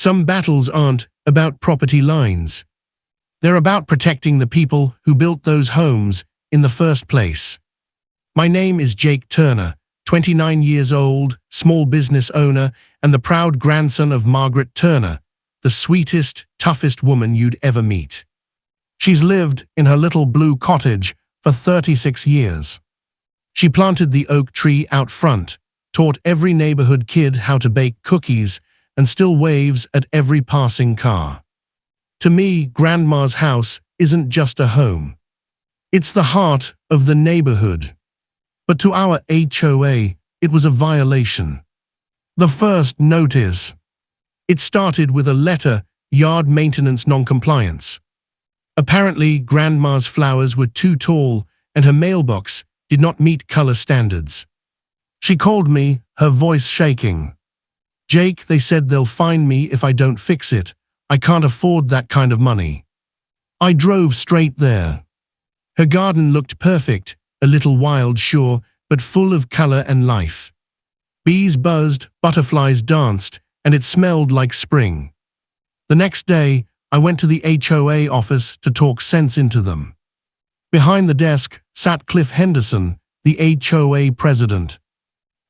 Some battles aren't about property lines. They're about protecting the people who built those homes in the first place. My name is Jake Turner, 29 years old, small business owner, and the proud grandson of Margaret Turner, the sweetest, toughest woman you'd ever meet. She's lived in her little blue cottage for 36 years. She planted the oak tree out front, taught every neighborhood kid how to bake cookies, and still waves at every passing car. To me, Grandma's house isn't just a home. It's the heart of the neighborhood. But to our HOA, it was a violation. The first notice. It started with a letter, yard maintenance noncompliance. Apparently, Grandma's flowers were too tall and her mailbox did not meet color standards. She called me, her voice shaking. "Jake, they said they'll fine me if I don't fix it. I can't afford that kind of money." I drove straight there. Her garden looked perfect, a little wild, sure, but full of color and life. Bees buzzed, butterflies danced, and it smelled like spring. The next day, I went to the HOA office to talk sense into them. Behind the desk sat Cliff Henderson, the HOA president.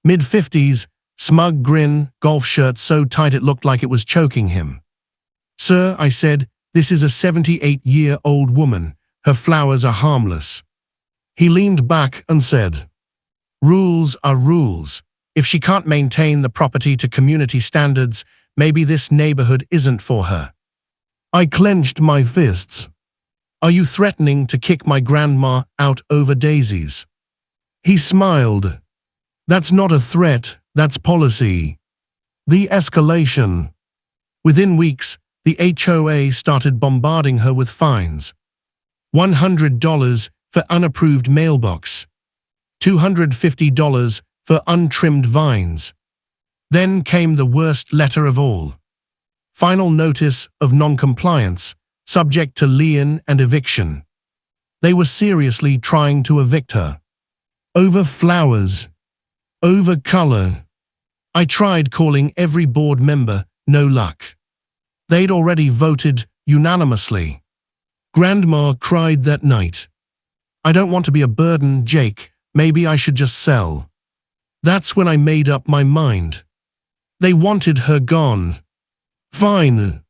Mid-50s, smug grin, golf shirt so tight it looked like it was choking him. "Sir," I said, "this is a 78-year-old woman. Her flowers are harmless." He leaned back and said, "Rules are rules. If she can't maintain the property to community standards, maybe this neighborhood isn't for her." I clenched my fists. "Are you threatening to kick my grandma out over daisies?" He smiled. "That's not a threat, that's policy." The escalation. Within weeks, the HOA started bombarding her with fines. $100 for unapproved mailbox. $250 for untrimmed vines. Then came the worst letter of all. Final notice of non-compliance, subject to lien and eviction. They were seriously trying to evict her. Over flowers. Over color. I tried calling every board member, no luck. They'd already voted unanimously. Grandma cried that night. "I don't want to be a burden, Jake. Maybe I should just sell." That's when I made up my mind. They wanted her gone. Fine.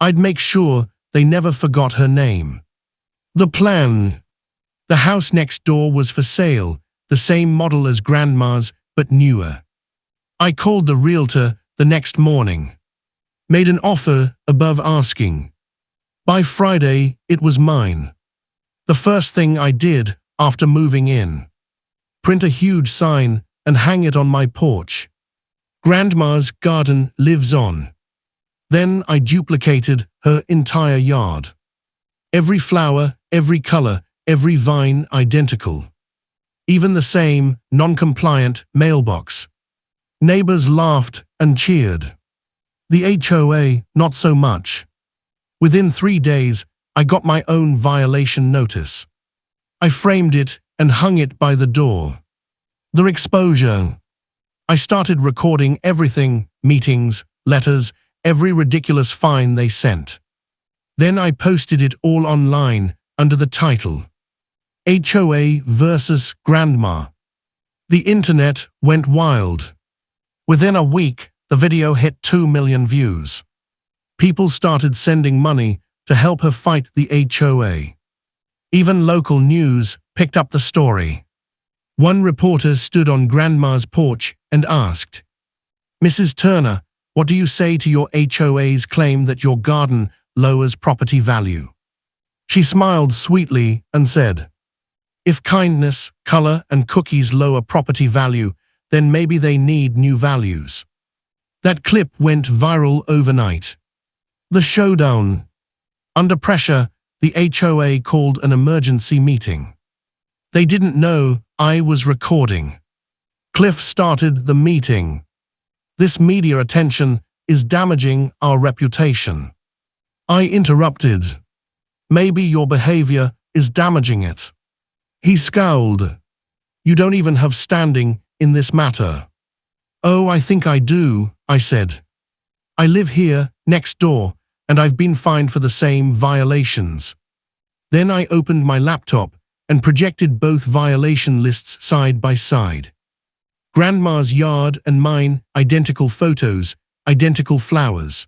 I'd make sure they never forgot her name. The plan. The house next door was for sale, the same model as Grandma's, but newer. I called the realtor the next morning. Made an offer above asking. By Friday, it was mine. The first thing I did after moving in. Print a huge sign and hang it on my porch. Grandma's garden lives on. Then I duplicated her entire yard. Every flower, every color, every vine identical. Even the same, non-compliant mailbox. Neighbors laughed and cheered. The HOA, not so much. Within 3 days, I got my own violation notice. I framed it and hung it by the door. The exposure. I started recording everything, meetings, letters, every ridiculous fine they sent. Then I posted it all online under the title, HOA versus Grandma. The internet went wild. Within a week, the video hit 2 million views. People started sending money to help her fight the HOA. Even local news picked up the story. One reporter stood on Grandma's porch and asked, "Mrs. Turner, what do you say to your HOA's claim that your garden lowers property value?" She smiled sweetly and said, "If kindness, color, and cookies lower property value, then maybe they need new values." That clip went viral overnight. The showdown. Under pressure, the HOA called an emergency meeting. They didn't know I was recording. Cliff started the meeting. "This media attention is damaging our reputation." I interrupted. "Maybe your behavior is damaging it." He scowled. "You don't even have standing in this matter." "Oh, I think I do," I said. "I live here, next door, and I've been fined for the same violations. Then I opened my laptop and projected both violation lists side by side. Grandma's yard and mine, identical photos, identical flowers.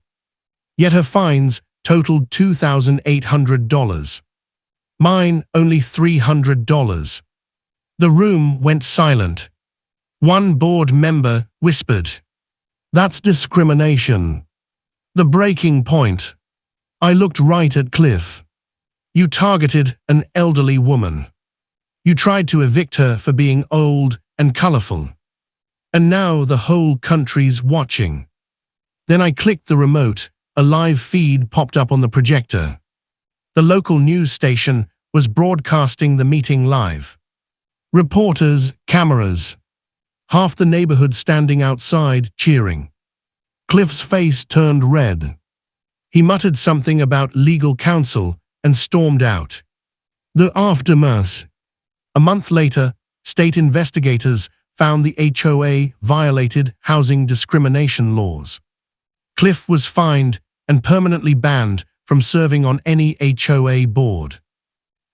Yet her fines totaled $2,800. Mine only $300. The room went silent. One board member whispered, "That's discrimination." The breaking point. I looked right at Cliff. You targeted an elderly woman. You tried to evict her for being old and colorful. And now the whole country's watching. Then I clicked the remote. A live feed popped up on the projector. The local news station was broadcasting the meeting live. Reporters, cameras. Half the neighborhood standing outside, cheering. Cliff's face turned red. He muttered something about legal counsel and stormed out. The aftermath. A month later, state investigators found the HOA violated housing discrimination laws. Cliff was fined and permanently banned from serving on any HOA board.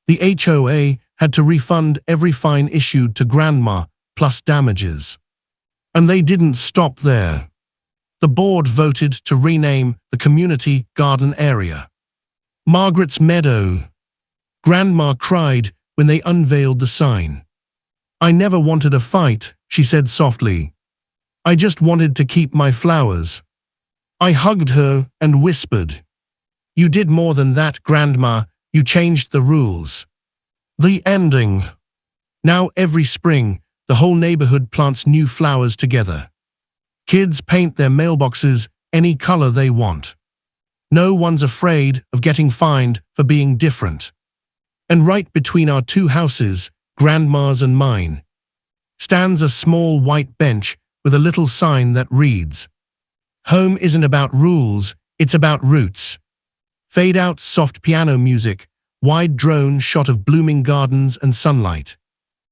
The HOA had to refund every fine issued to Grandma plus damages. And they didn't stop there. The board voted to rename the community garden area Margaret's Meadow. Grandma cried when they unveiled the sign. "I never wanted a fight," she said softly. "I just wanted to keep my flowers." I hugged her and whispered, "You did more than that, Grandma. You changed the rules." The ending. Now every spring, the whole neighborhood plants new flowers together. Kids paint their mailboxes any color they want. No one's afraid of getting fined for being different. And right between our two houses, Grandma's and mine, stands a small white bench with a little sign that reads, "Home isn't about rules, it's about roots." Fade out soft piano music, wide drone shot of blooming gardens and sunlight.